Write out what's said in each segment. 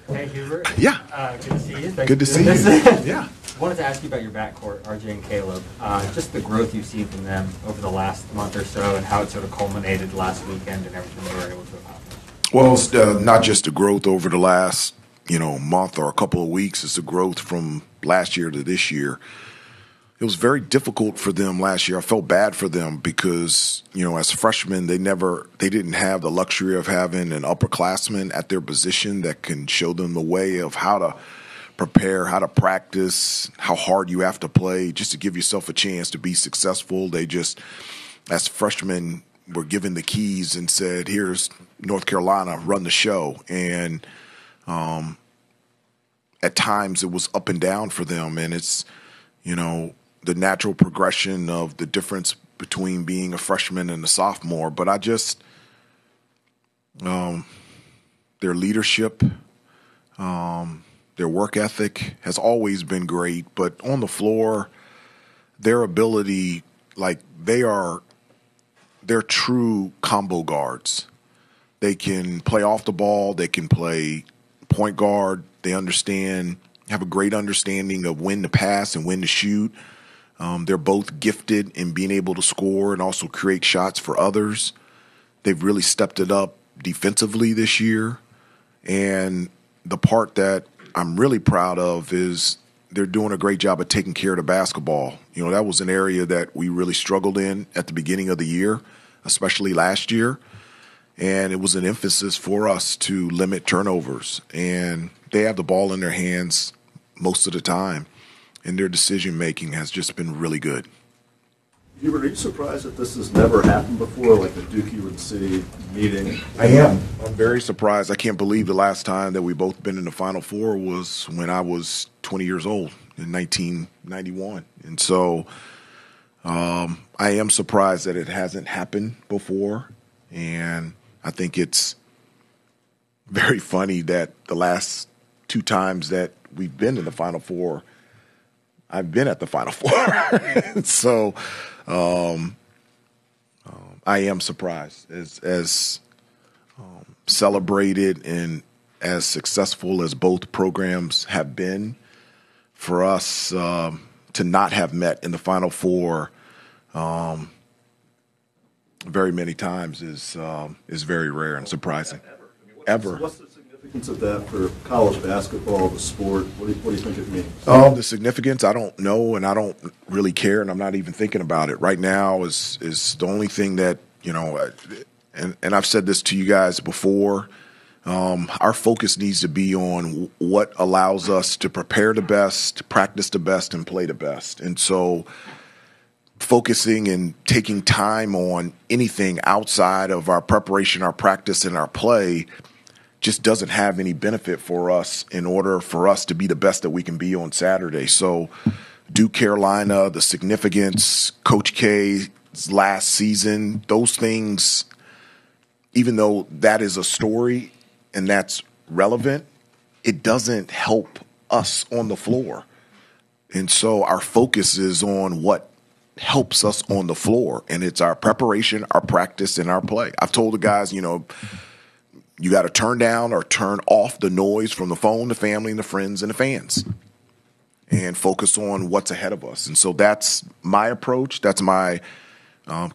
Hey, Hubert. Yeah. Good to see you. Good to see you. Yeah. I wanted to ask you about your backcourt, RJ and Caleb. Just the growth you've seen from them over the last month or so, and how it sort of culminated last weekend and everything they were able to accomplish. Well, it's not just the growth over the last, month or a couple of weeks. It's the growth from last year to this year. It was very difficult for them last year. I felt bad for them because, as freshmen, they didn't have the luxury of having an upperclassman at their position that can show them the way of how to prepare, how to practice, how hard you have to play just to give yourself a chance to be successful. They just, as freshmen, were given the keys and said, here's North Carolina, run the show. And at times it was up and down for them. And it's, the natural progression of the difference between being a freshman and a sophomore. But I just, their leadership, their work ethic has always been great. But on the floor, their ability, they're true combo guards. They can play off the ball. They can play point guard. They have a great understanding of when to pass and when to shoot. They're both gifted in being able to score and also create shots for others. They've really stepped it up defensively this year. And the part that I'm really proud of is they're doing a great job of taking care of the basketball. That was an area that we really struggled in at the beginning of the year, especially last year. And it was an emphasis for us to limit turnovers. And they have the ball in their hands most of the time. And their decision-making has just been really good. Hubert, are you surprised that this has never happened before, like the Duke-UNC meeting? I am. I'm very surprised. I can't believe the last time that we both been in the Final Four was when I was 20 years old in 1991. And so I am surprised that it hasn't happened before. And I think it's very funny that the last two times that we've been in the Final Four, I've been at the Final Four. So I am surprised as celebrated and as successful as both programs have been. For us to not have met in the Final Four very many times is very rare and surprising. Ever. What's the significance of that for college basketball, the sport? What do you think it means? The significance, I don't know, and I don't really care, and I'm not even thinking about it. Right now is the only thing that, and I've said this to you guys before, our focus needs to be on what allows us to prepare the best, practice the best, and play the best. And so focusing and taking time on anything outside of our preparation, our practice, and our play just doesn't have any benefit for us in order for us to be the best that we can be on Saturday. So Duke Carolina, the significance, Coach K's last season, those things, even though that is a story and that's relevant, it doesn't help us on the floor. And so our focus is on what helps us on the floor, and it's our preparation, our practice, and our play. I've told the guys, you got to turn down or turn off the noise from the phone, the family, and the friends, and the fans, and focus on what's ahead of us. And so that's my approach. That's my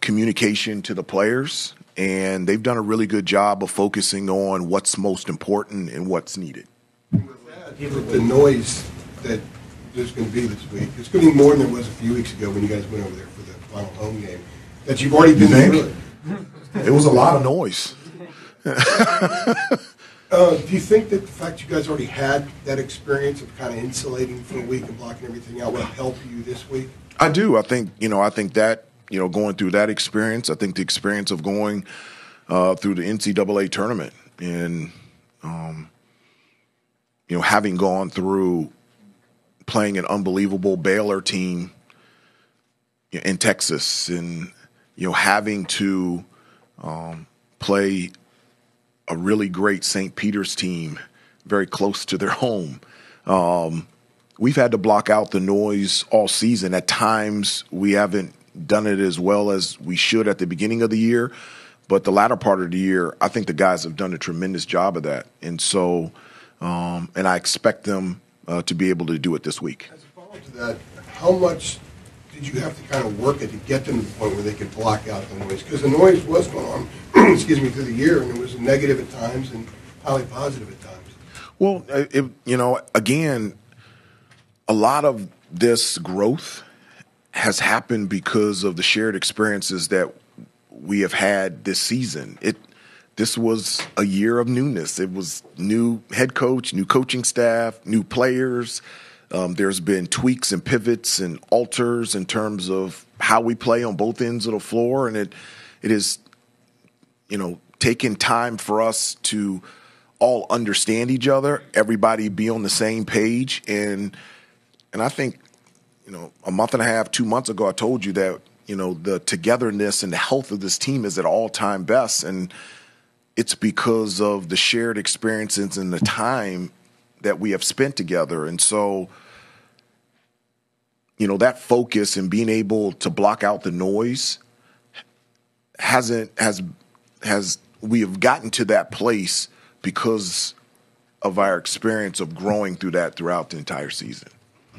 communication to the players, and they've done a really good job of focusing on what's most important and what's needed. With the noise that there's going to be this week, it's going to be more than there was a few weeks ago when you guys went over there for the final home game, that you've already been through it. It was a lot of noise. Do you think that the fact you guys already had that experience of kind of insulating for a week and blocking everything out will help you this week? I do. I think that, going through that experience, I think the experience of going through the NCAA tournament and, having gone through playing an unbelievable Baylor team in Texas and, having to play a really great St. Peter's team very close to their home. We've had to block out the noise all season. At times, we haven't done it as well as we should at the beginning of the year, but the latter part of the year, I think the guys have done a tremendous job of that. And so and I expect them to be able to do it this week. As a follow-up to that, how much did you have to kind of work it to get them to the point where they could block out the noise? Because the noise was going on, excuse me, through the year, and it was negative at times and highly positive at times. Well, again, a lot of this growth has happened because of the shared experiences that we have had this season. This was a year of newness. It was new head coach, new coaching staff, new players. There's been tweaks and pivots and alters in terms of how we play on both ends of the floor, and it is, taken time for us to all understand each other, everybody be on the same page, and I think, a month and a half, 2 months ago, I told you that the togetherness and the health of this team is at all-time best, and it's because of the shared experiences and the time that we have spent together, and so. That focus and being able to block out the noise we have gotten to that place because of our experience of growing through that throughout the entire season.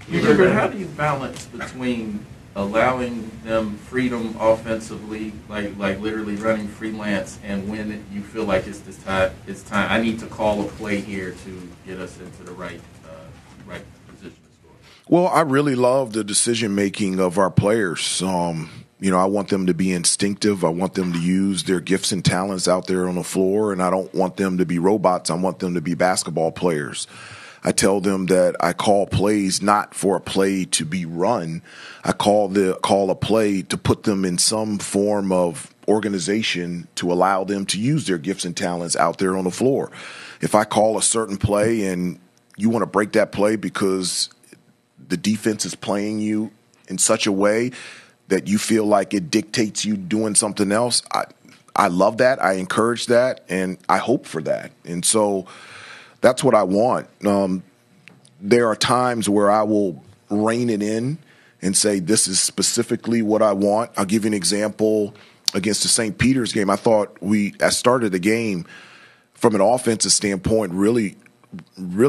Hubert, how do you balance between allowing them freedom offensively, like literally running freelance, and when you feel like it's time, I need to call a play here to get us into the right position? Well, I really love the decision-making of our players. I want them to be instinctive. I want them to use their gifts and talents out there on the floor, and I don't want them to be robots. I want them to be basketball players. I tell them that I call plays not for a play to be run. I call a play to put them in some form of organization to allow them to use their gifts and talents out there on the floor. If I call a certain play and you want to break that play because the defense is playing you in such a way that you feel like it dictates you doing something else, I love that. I encourage that, and I hope for that. And so that's what I want. There are times where I will rein it in and say, this is specifically what I want. I'll give you an example. Against the St. Peter's game, I thought I started the game from an offensive standpoint really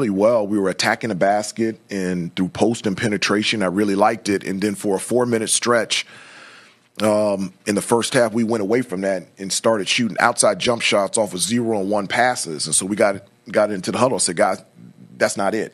well. We were attacking the basket and through post and penetration. I really liked it. And then for a 4-minute stretch in the first half, we went away from that and started shooting outside jump shots off of 0-on-1 passes. And so we got into the huddle. I said, guys, that's not it.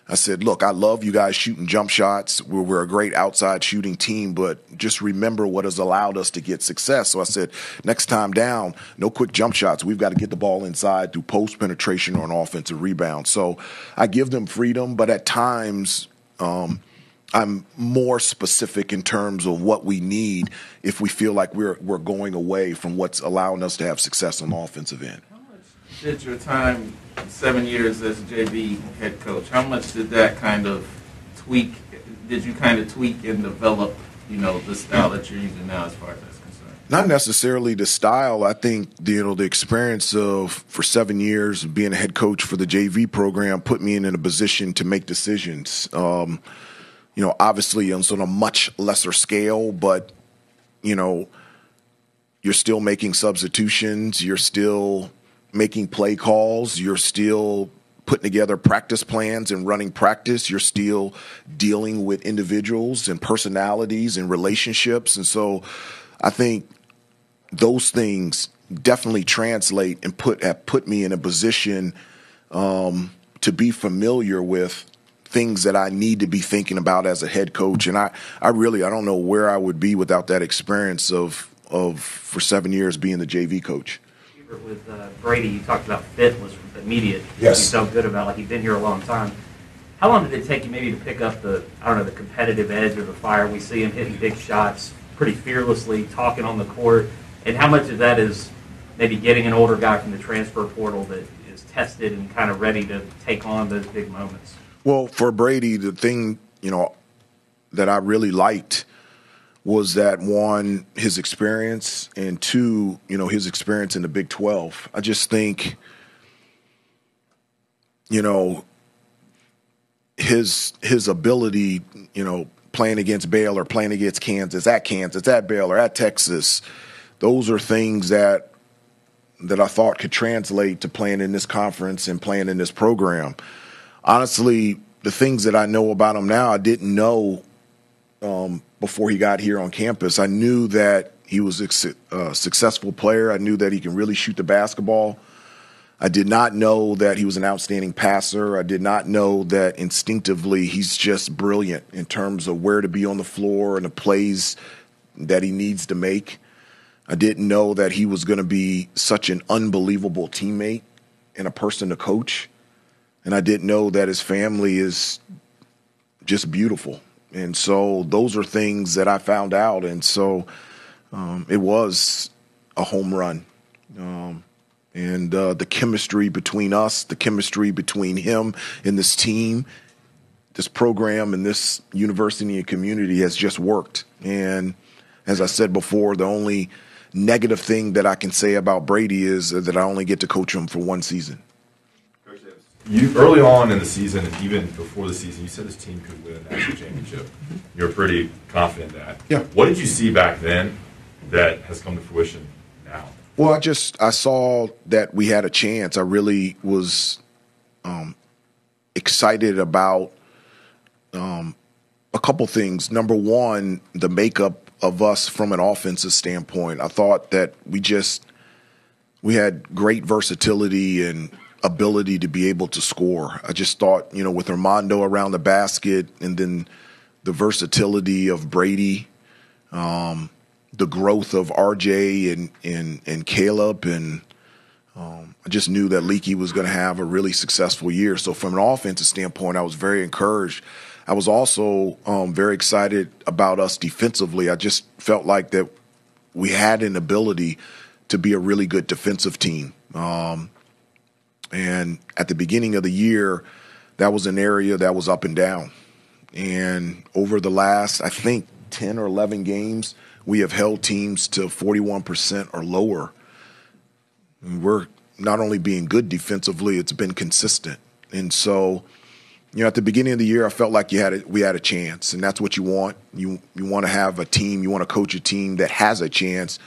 I said, look, I love you guys shooting jump shots. We're a great outside shooting team, but just remember what has allowed us to get success. So I said, next time down, no quick jump shots. We've got to get the ball inside through post penetration or an offensive rebound. So I give them freedom, but at times I'm more specific in terms of what we need if we feel like we're going away from what's allowing us to have success on the offensive end. Did your time 7 years as JV head coach, how much did that kind of tweak? Did you kind of tweak and develop, the style that you're using now as far as that's concerned? Not necessarily the style. I think the experience for 7 years being a head coach for the JV program put me in a position to make decisions. Obviously on a much lesser scale, but you're still making substitutions. You're still making play calls, you're still putting together practice plans and running practice, you're still dealing with individuals and personalities and relationships. And so I think those things definitely translate and have put me in a position to be familiar with things that I need to be thinking about as a head coach. And I don't know where I would be without that experience of for 7 years being the JV coach. With Brady, you talked about fit was immediate. Yes. You felt good about, like you've been here a long time. How long did it take you maybe to pick up the competitive edge or the fire? We see him hitting big shots pretty fearlessly, talking on the court. And how much of that is maybe getting an older guy from the transfer portal that is tested and kind of ready to take on those big moments? Well, for Brady, the thing, that I really liked was that, one, his experience, and two, his experience in the Big 12. I just think, his ability, playing against Baylor, playing against Kansas, at Baylor, at Texas, those are things that that I thought could translate to playing in this conference and playing in this program. Honestly, the things that I know about him now, I didn't know before he got here on campus. I knew that he was a successful player. I knew that he can really shoot the basketball. I did not know that he was an outstanding passer. I did not know that instinctively he's just brilliant in terms of where to be on the floor and the plays that he needs to make. I didn't know that he was going to be such an unbelievable teammate and a person to coach. And I didn't know that his family is just beautiful. And so those are things that I found out. And so it was a home run. And the chemistry between us, the chemistry between him and this team, this program and this university and community has just worked. And as I said before, the only negative thing that I can say about Brady is that I only get to coach him for one season. Coach Davis, you early on in the season, and even before the season, you said this team could win a national championship. You're pretty confident in that. Yeah. What did you see back then that has come to fruition now? Well, I saw that we had a chance. I really was excited about a couple things. Number one, the makeup of us from an offensive standpoint. I thought that we had great versatility and ability to be able to score. I just thought, with Armando around the basket and then the versatility of Brady, the growth of RJ and Caleb, and I just knew that Leaky was going to have a really successful year. So from an offensive standpoint, I was very encouraged. I was also very excited about us defensively. I just felt like that we had an ability to be a really good defensive team. And at the beginning of the year, that was an area that was up and down. And over the last, I think, 10 or 11 games, we have held teams to 41% or lower. And we're not only being good defensively, it's been consistent. And so, at the beginning of the year, I felt like we had a chance, and that's what you want. You want to have a team, you want to coach a team that has a chance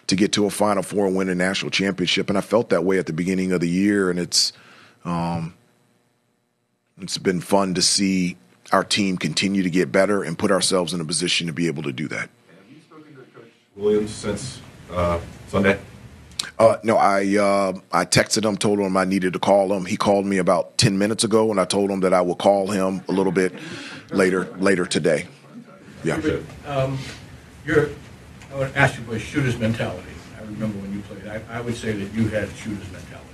to get to a Final Four and win a national championship. And I felt that way at the beginning of the year, and it's been fun to see our team continue to get better and put ourselves in a position to be able to do that. Have you spoken to Coach Williams since Sunday? No, I texted him, told him I needed to call him. He called me about 10 minutes ago, and I told him that I will call him a little bit later today. Yeah. I would ask you about shooter's mentality. I remember when you played. I would say that you had shooter's mentality.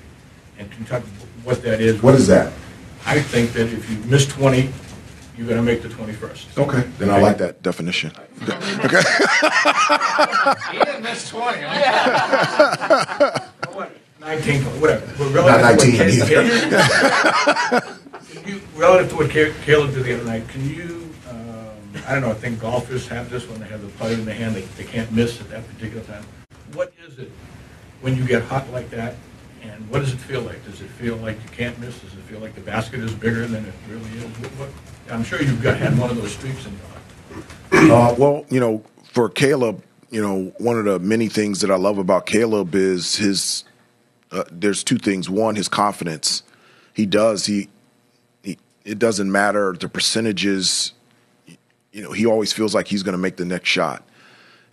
And can you talk about what that is? What is that? I think that if you miss 20, you're going to make the 21st. Okay. Then I like that definition. Okay. He didn't miss 20. Huh? What? 19, whatever. Not 19 Relative to what Caleb did the other night, can you, I don't know, I think golfers have this when they have the putter in the hand, they can't miss at that particular time. What is it when you get hot like that, and what does it feel like? Does it feel like you can't miss? Does it feel like the basket is bigger than it really is? I'm sure you've had one of those streaks in your life. Well, for Caleb, one of the many things that I love about Caleb is his there's two things. One, his confidence. It doesn't matter the percentages. He always feels like he's going to make the next shot.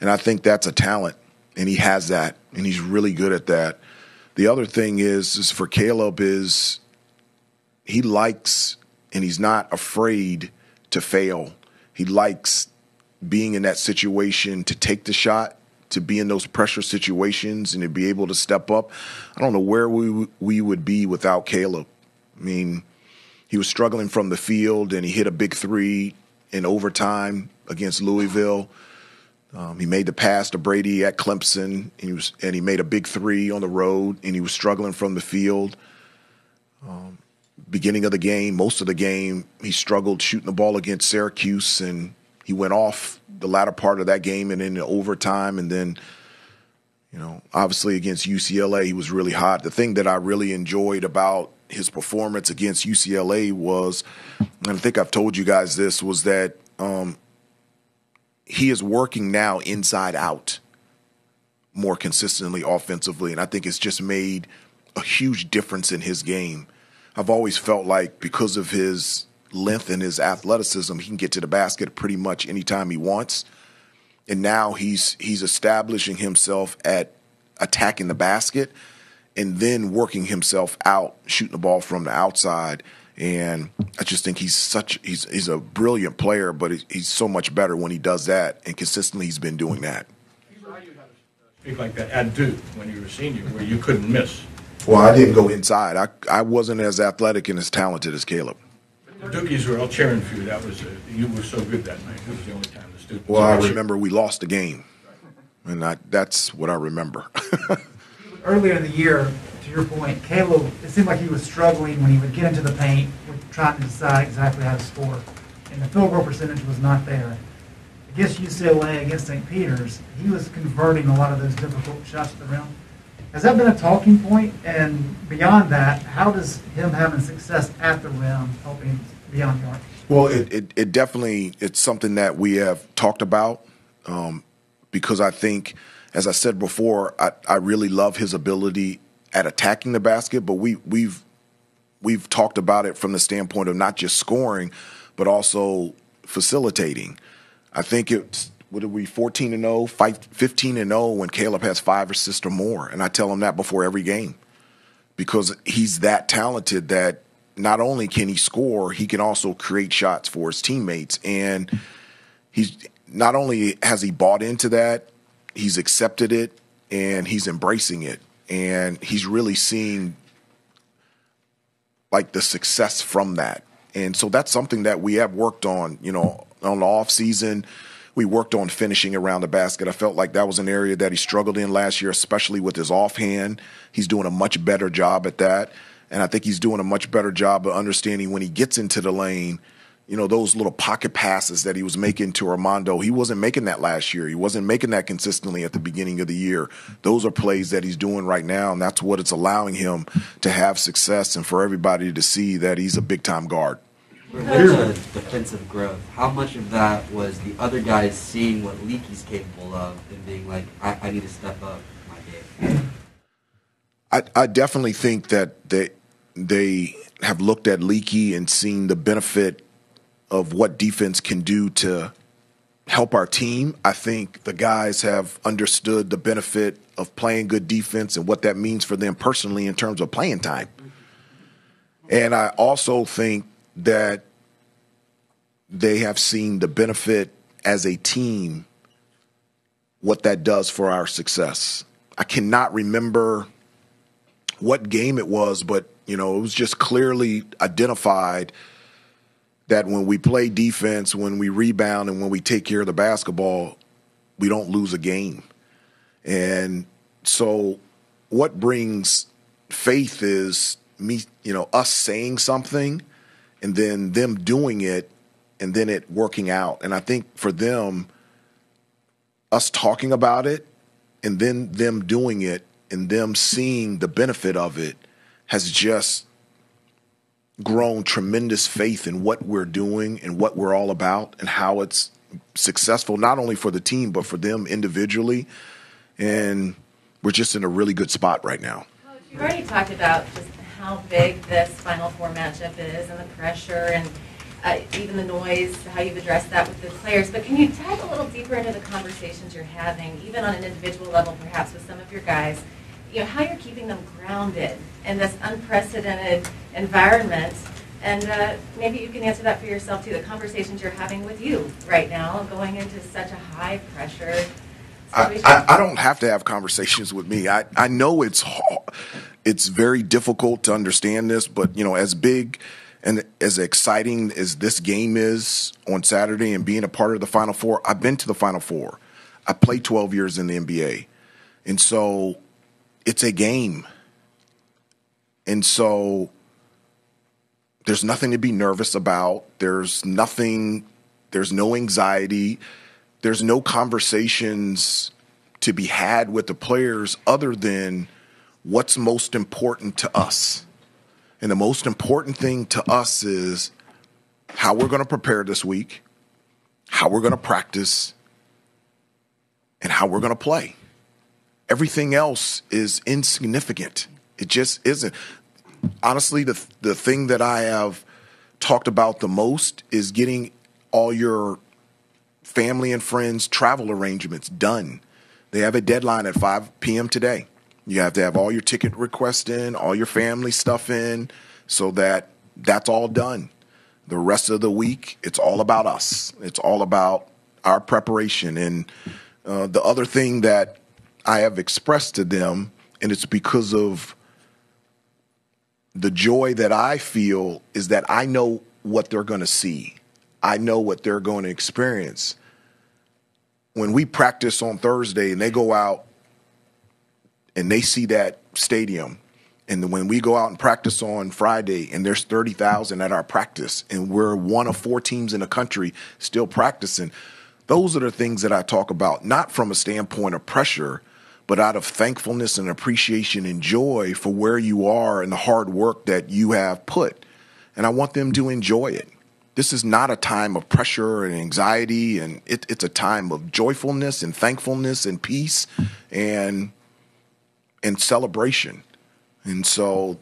And I think that's a talent, and he has that, and he's really good at that. The other thing is for Caleb is he likes, and he's not afraid to fail. He likes being in that situation to take the shot, to be in those pressure situations and to be able to step up. I don't know where we would be without Caleb. I mean, he was struggling from the field, and he hit a big three in overtime against Louisville. He made the pass to Brady at Clemson, and he made a big three on the road, and he was struggling from the field. Beginning of the game, most of the game, he struggled shooting the ball against Syracuse, and he went off the latter part of that game and into overtime. And then, obviously against UCLA, he was really hot. The thing that I really enjoyed about his performance against UCLA was, and I think I've told you guys this, was that he is working now inside out more consistently offensively, and I think it's just made a huge difference in his game. I've always felt like because of his length and his athleticism, he can get to the basket pretty much anytime he wants. And now he's establishing himself at attacking the basket and then working himself out, shooting the ball from the outside. And I just think he's a brilliant player, but he's so much better when he does that, and consistently he's been doing that. You had to speak like that at Duke when you were a senior, where you couldn't miss. Well, I didn't go inside. I wasn't as athletic and as talented as Caleb. The Dukies were all cheering for you. That was you were so good that night. It was the only time the students. Well, I remember we lost the game, and that's what I remember. Earlier in the year, to your point, Caleb, it seemed like he was struggling when he would get into the paint, trying to decide exactly how to score, and the field goal percentage was not there. Against UCLA, against St. Peter's, he was converting a lot of those difficult shots to the rim. Has that been a talking point? And beyond that, how does him having success at the rim help him beyond the arc? Well, it definitely, it's something that we have talked about because I think, as I said before, I really love his ability at attacking the basket, but we've talked about it from the standpoint of not just scoring, but also facilitating. I think it's, what are we, 14-0, 15-0 when Caleb has 5 assists or more, and I tell him that before every game because he's that talented that not only can he score, he can also create shots for his teammates, and he's not only has he bought into that, he's accepted it, and he's embracing it, and he's really seeing like the success from that. And so that's something that we have worked on, on the off season. We worked on finishing around the basket. I felt like that was an area that he struggled in last year, especially with his offhand. He's doing a much better job at that. And I think he's doing a much better job of understanding when he gets into the lane, those little pocket passes that he was making to Armando. He wasn't making that last year. He wasn't making that consistently at the beginning of the year. Those are plays that he's doing right now, and that's what it's allowing him to have success and for everybody to see that he's a big-time guard. With the defensive growth, how much of that was the other guys seeing what Leakey's capable of and being like, I need to step up my game? I definitely think that they have looked at Leakey and seen the benefit of what defense can do to help our team. I think the guys have understood the benefit of playing good defense and what that means for them personally in terms of playing time. And I also think that they have seen the benefit as a team, what that does for our success. I cannot remember what game it was, but, it was just clearly identified that when we play defense, when we rebound, and when we take care of the basketball, we don't lose a game. And so what brings faith is us saying something and then them doing it and then it working out. And I think for them, us talking about it and then them doing it and them seeing the benefit of it has just grown tremendous faith in what we're doing and what we're all about and how it's successful, not only for the team, but for them individually. And we're just in a really good spot right now. Coach, you've already talked about just how big this Final Four matchup is and the pressure and even the noise, how you've addressed that with the players. But can you dive a little deeper into the conversations you're having, even on an individual level, perhaps with some of your guys, how you're keeping them grounded in this unprecedented environment? And maybe you can answer that for yourself, too, the conversations you're having with you right now, going into such a high-pressure situation. I don't have to have conversations with me. I know it's hard. It's very difficult to understand this, but, as big and as exciting as this game is on Saturday and being a part of the Final Four, I've been to the Final Four. I played 12 years in the NBA. And so it's a game. And so there's nothing to be nervous about. There's no anxiety. There's no conversations to be had with the players other than what's most important to us. And the most important thing to us is how we're going to prepare this week, how we're going to practice, and how we're going to play. everything else is insignificant. It just isn't. Honestly, the thing that I have talked about the most is getting all your family and friends travel arrangements done. They have a deadline at 5 p.m. today. You have to have all your ticket requests in, all your family stuff in, so that that's all done. The rest of the week, it's all about us. It's all about our preparation. And the other thing that I have expressed to them, and it's because of the joy that I feel, is that I know what they're going to see. I know what they're going to experience. When we practice on Thursday and they go out and they see that stadium, and when we go out and practice on Friday and there's 30,000 at our practice and we're one of 4 teams in the country still practicing, those are the things that I talk about, not from a standpoint of pressure, but out of thankfulness and appreciation and joy for where you are and the hard work that you have put. And I want them to enjoy it. This is not a time of pressure and anxiety, and it's a time of joyfulness and thankfulness and peace and celebration. And so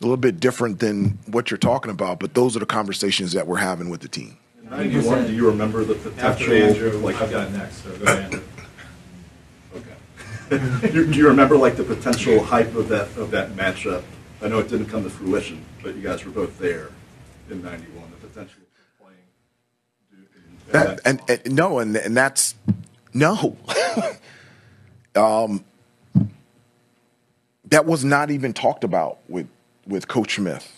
a little bit different than what you're talking about, but those are the conversations that we're having with the team. In 91, do you remember the potential? After Andrew, like, I've got next, so go ahead, Andrew. Okay. Do you remember like the potential hype of that matchup? I know it didn't come to fruition, but you guys were both there in 91. The potential of playing Duke and that's no. That was not even talked about with Coach Smith.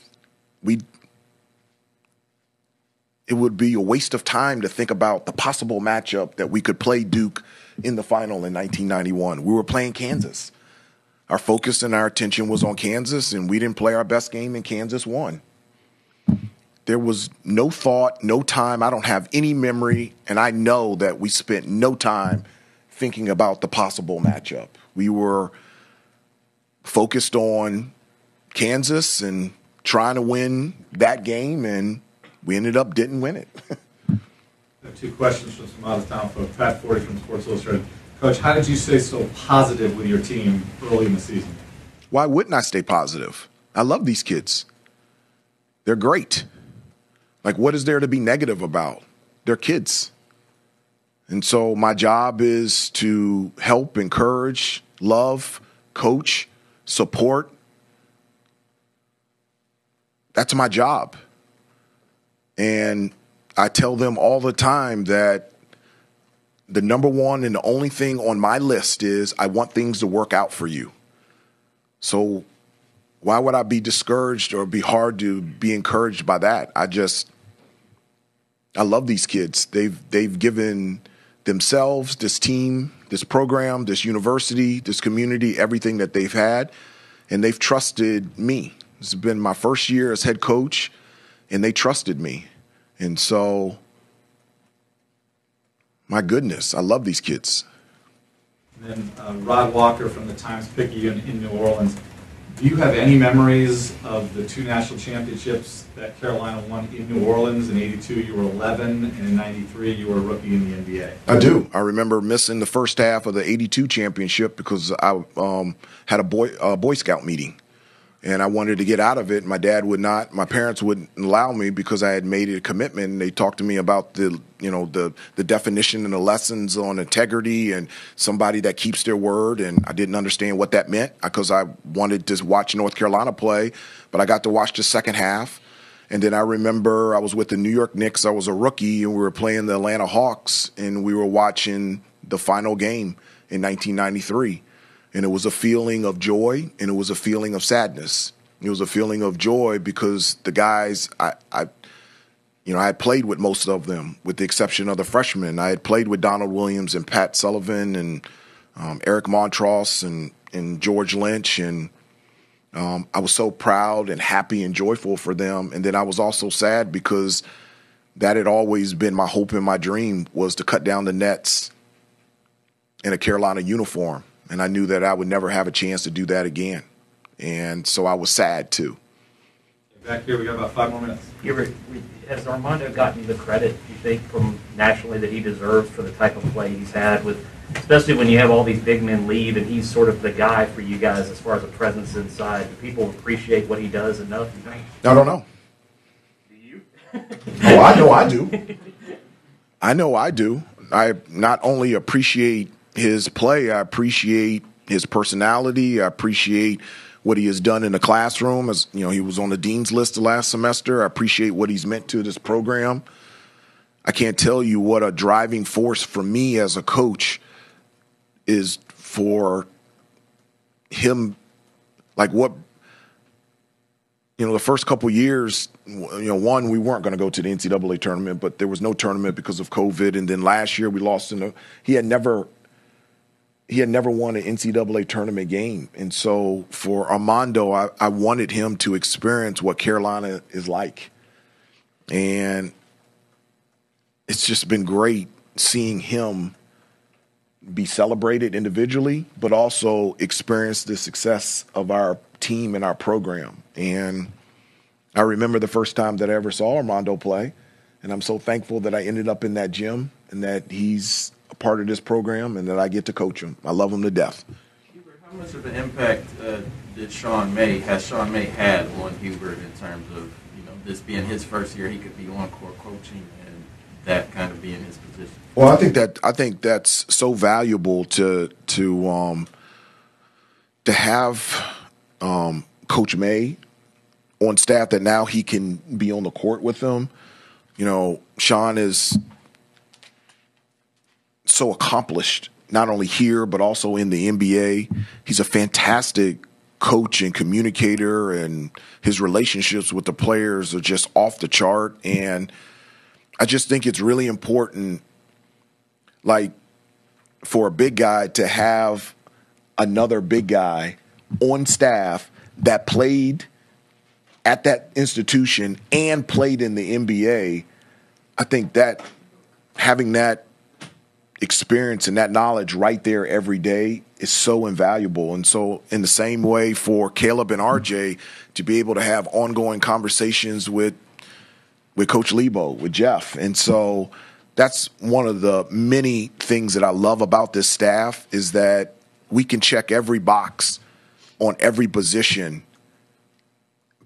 It would be a waste of time to think about the possible matchup that we could play Duke in the final in 1991. We were playing Kansas. Our focus and our attention was on Kansas, and we didn't play our best game, and Kansas won. There was no thought, no time. I don't have any memory, and I know that we spent no time thinking about the possible matchup. We were focused on Kansas and trying to win that game, and we ended up didn't win it. I have 2 questions from some out-of-town folks. Pat Forty from Sports Illustrated. Coach, how did you stay so positive with your team early in the season? Why wouldn't I stay positive? I love these kids. They're great. Like, what is there to be negative about? They're kids. And so my job is to help, encourage, love, coach, support. That's my job. And I tell them all the time that the number one and the only thing on my list is I want things to work out for you. So why would I be discouraged or be hard to be encouraged by that? I love these kids. They've given themselves, this team, this program, this university, this community, everything that they've had, and they've trusted me. This has been my first year as head coach, and they trusted me. And so, my goodness, I love these kids. And then Rod Walker from the Times-Picayune in New Orleans. Do you have any memories of the 2 national championships that Carolina won in New Orleans? In '82, you were 11, and in '93, you were a rookie in the NBA. I do. I remember missing the first half of the '82 championship because I had a Boy Scout meeting, and I wanted to get out of it. My dad would not. My parents wouldn't allow me because I had made a commitment. And they talked to me about the definition and the lessons on integrity and somebody that keeps their word. And I didn't understand what that meant because I wanted to watch North Carolina play, but I got to watch the second half. And then I remember I was with the New York Knicks. I was a rookie, and we were playing the Atlanta Hawks, and we were watching the final game in 1993. And it was a feeling of joy, and it was a feeling of sadness. It was a feeling of joy because the guys, I had played with most of them, with the exception of the freshmen. I had played with Donald Williams and Pat Sullivan and Eric Montross and George Lynch, and I was so proud and happy and joyful for them. And then I was also sad because that had always been my hope and my dream, was to cut down the nets in a Carolina uniform. And I knew that I would never have a chance to do that again. And so I was sad, too. Back here, we got about 5 more minutes. Has Armando gotten the credit, you think, from nationally that he deserves for the type of play he's had with, especially when you have all these big men leave and he's sort of the guy for you guys as far as a presence inside? Do people appreciate what he does enough, you think? I don't know. Do you? Oh, I know I do. I know I do. I not only appreciate his play, I appreciate his personality. I appreciate what he has done in the classroom. As you know, he was on the dean's list the last semester. I appreciate what he's meant to this program. I can't tell you what a driving force for me as a coach is for him. Like what, the first couple years, one, we weren't going to go to the NCAA tournament, but there was no tournament because of COVID. And then last year we lost he had never won an NCAA tournament game. And so for Armando, I wanted him to experience what Carolina is like. And it's just been great seeing him be celebrated individually, but also experience the success of our team and our program. And I remember the first time that I ever saw Armando play, and I'm so thankful that I ended up in that gym and that he's a part of this program and that I get to coach him. I love him to death. Hubert, how much of an impact has Sean May had on Hubert in terms of, this being his first year, he could be on court coaching and that kind of being his position? Well, I think that's so valuable to have Coach May on staff, that now he can be on the court with them. Sean is so accomplished, not only here but also in the NBA. He's a fantastic coach and communicator, and his relationships with the players are just off the chart. And I just think it's really important, like, for a big guy to have another big guy on staff that played at that institution and played in the NBA. I think that having that experience and that knowledge right there every day is so invaluable. And so in the same way for Caleb and RJ to be able to have ongoing conversations with Coach Lebo, with Jeff. And so that's one of the many things that I love about this staff, is that we can check every box on every position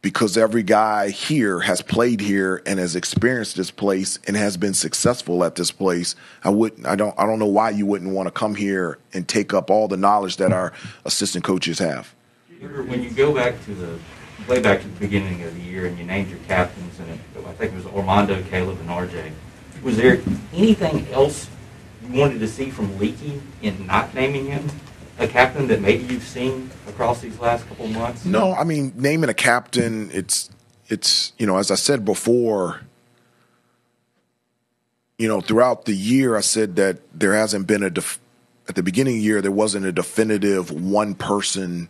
because every guy here has played here and has experienced this place and has been successful at this place. I don't know why you wouldn't want to come here and take up all the knowledge that our assistant coaches have. When you go back to the beginning of the year and you named your captains, and I think it was Armando, Caleb, and RJ, was there anything else you wanted to see from Leaky in not naming him a captain that maybe you've seen across these last couple of months? No, I mean, naming a captain, it's as I said before, throughout the year I said that there hasn't been at the beginning of the year there wasn't a definitive one-person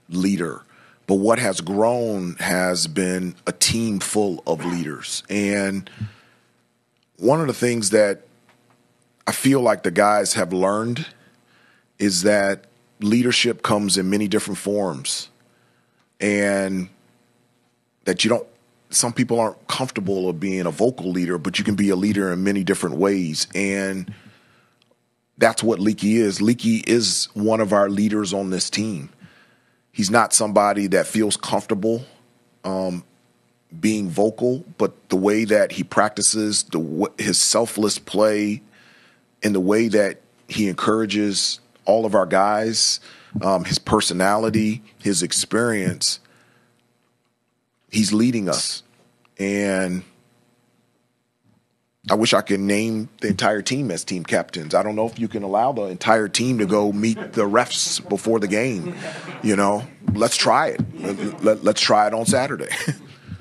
leader. But what has grown has been a team full of leaders. And one of the things that I feel like the guys have learned is that leadership comes in many different forms, and that some people aren't comfortable of being a vocal leader, but you can be a leader in many different ways. And that's what Leaky is. Leaky is one of our leaders on this team. He's not somebody that feels comfortable being vocal, but the way that he practices his selfless play and the way that he encourages all of our guys, his personality, his experience, he's leading us. And I wish I could name the entire team as team captains. I don't know if you can allow the entire team to go meet the refs before the game. Let's try it. Let's try it on Saturday.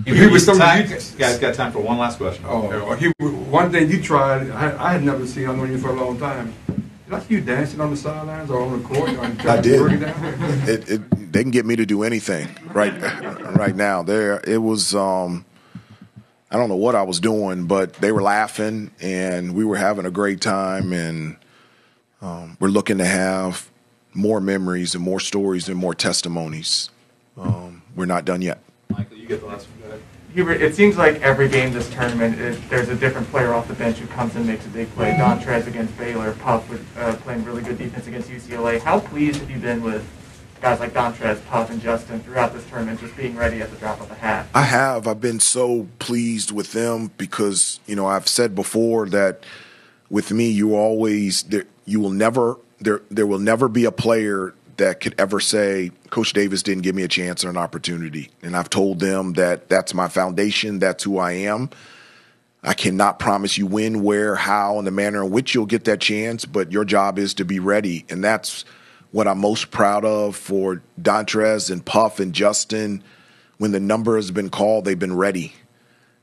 Guys, got time for one last question. One thing you tried, I had never seen on you for a long time. Did I see you dancing on the sidelines or on the court? I did. They can get me to do anything right now. It was. I don't know what I was doing, but they were laughing and we were having a great time, and we're looking to have more memories and more stories and more testimonies. We're not done yet. Michael, you get the last one. Go ahead. Hubert, it seems like every game this tournament, there's a different player off the bench who comes and makes a big play. Dontrez against Baylor, Puff playing really good defense against UCLA. How pleased have you been with guys like Dontrez, Puff, and Justin throughout this tournament, just being ready at the drop of a hat? I have. I've been so pleased with them because, you know, I've said before that with me, you always there will never be a player that could ever say Coach Davis didn't give me a chance or an opportunity. And I've told them that that's my foundation, that's who I am. I cannot promise you when, where, how, and the manner in which you'll get that chance, but your job is to be ready. And that's what I'm most proud of for Dontrez and Puff and Justin. When the number has been called, they've been ready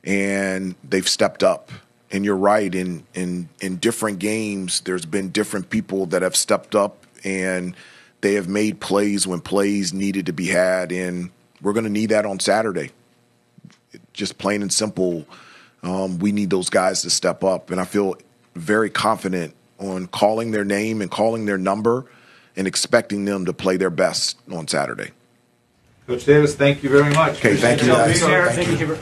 and they've stepped up. And you're right, in different games, there's been different people that have stepped up and they have made plays when plays needed to be had, and we're going to need that on Saturday. Just plain and simple, we need those guys to step up, and I feel very confident on calling their name and calling their number and expecting them to play their best on Saturday. Coach Davis, thank you very much. Okay, thank you, guys. Thank you.